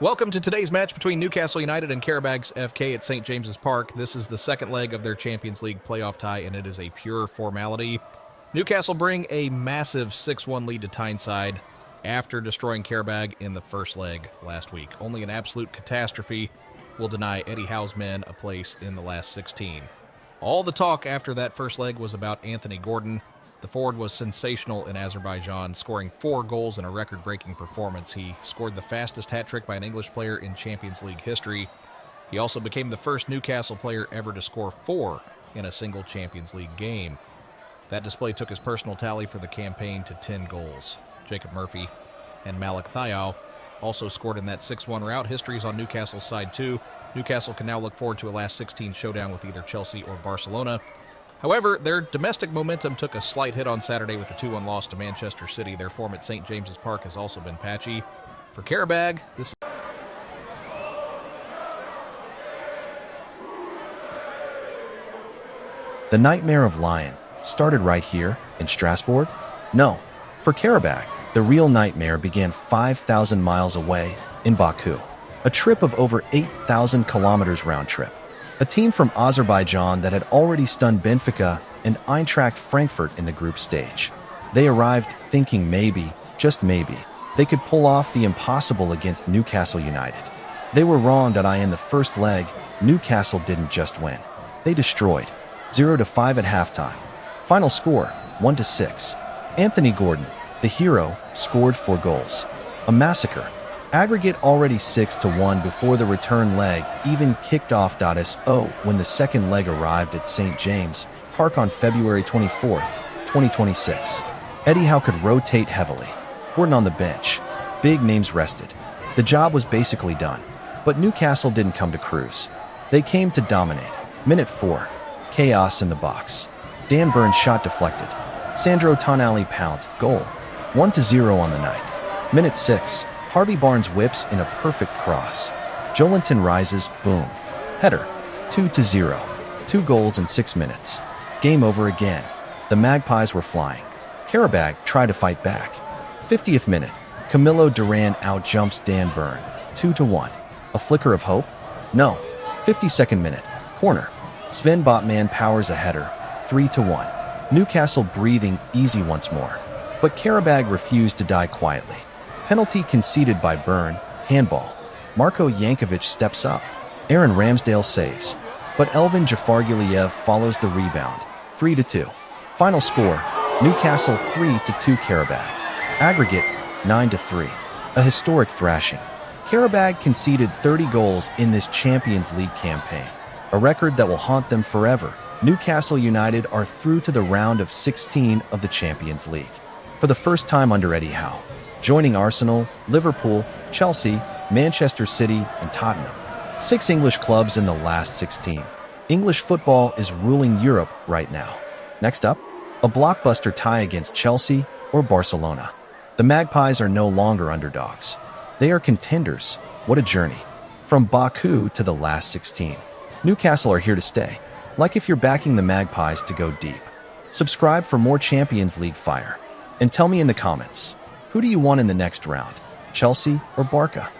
Welcome to today's match between Newcastle United and Qarabag's FK at St. James's Park. This is the second leg of their Champions League playoff tie, and it is a pure formality. Newcastle bring a massive 6-1 lead to Tyneside after destroying Qarabag in the first leg last week. Only an absolute catastrophe will deny Eddie Howe's men a place in the last 16. All the talk after that first leg was about Anthony Gordon. The forward was sensational in Azerbaijan, scoring 4 goals in a record-breaking performance. He scored the fastest hat-trick by an English player in Champions League history. He also became the first Newcastle player ever to score 4 in a single Champions League game. That display took his personal tally for the campaign to 10 goals. Jacob Murphy and Malik Thiaw also scored in that 6-1 rout. History is on Newcastle's side too. Newcastle can now look forward to a last 16 showdown with either Chelsea or Barcelona. However, their domestic momentum took a slight hit on Saturday with the 2-1 loss to Manchester City. Their form at St. James's Park has also been patchy. For Qarabag, this The nightmare of Lyon started right here in Strasbourg? No. For Qarabag, the real nightmare began 5,000 miles away in Baku. A trip of over 8,000 kilometers round trip. A team from Azerbaijan that had already stunned Benfica and Eintracht Frankfurt in the group stage. They arrived thinking maybe, just maybe, they could pull off the impossible against Newcastle United. They were wrong. In the first leg, Newcastle didn't just win. They destroyed. 0-5 at halftime. Final score, 1-6. Anthony Gordon, the hero, scored 4 goals. A massacre. Aggregate already 6-1 before the return leg even kicked off. When the second leg arrived at St. James Park on February 24, 2026. Eddie Howe could rotate heavily. Gordon on the bench. Big names rested. The job was basically done. But Newcastle didn't come to cruise. They came to dominate. Minute 4. Chaos in the box. Dan Burns shot deflected. Sandro Tonali pounced. Goal. 1-0 on the night. Minute 6. Harvey Barnes whips in a perfect cross. Joelinton rises, boom. Header, 2-0. 2 goals in 6 minutes. Game over again. The Magpies were flying. Qarabag tried to fight back. 50th minute. Camilo Duran outjumps Dan Burn, 2-1. A flicker of hope? No. 52nd minute. Corner. Sven Botman powers a header, 3-1. Newcastle breathing easy once more. But Qarabag refused to die quietly. Penalty conceded by Byrne, handball. Marko Yankovic steps up. Aaron Ramsdale saves. But Elvin Jafarguliev follows the rebound, 3-2. Final score, Newcastle 3-2 Qarabag. Aggregate, 9-3. A historic thrashing. Qarabag conceded 30 goals in this Champions League campaign. A record that will haunt them forever. Newcastle United are through to the round of 16 of the Champions League. For the first time under Eddie Howe. Joining Arsenal, Liverpool, Chelsea, Manchester City, and Tottenham. 6 English clubs in the last 16. English football is ruling Europe right now. Next up, a blockbuster tie against Chelsea or Barcelona. The Magpies are no longer underdogs. They are contenders. What a journey. From Baku to the last 16. Newcastle are here to stay. Like if you're backing the Magpies to go deep. Subscribe for more Champions League fire. And tell me in the comments, who do you want in the next round, Chelsea or Barca?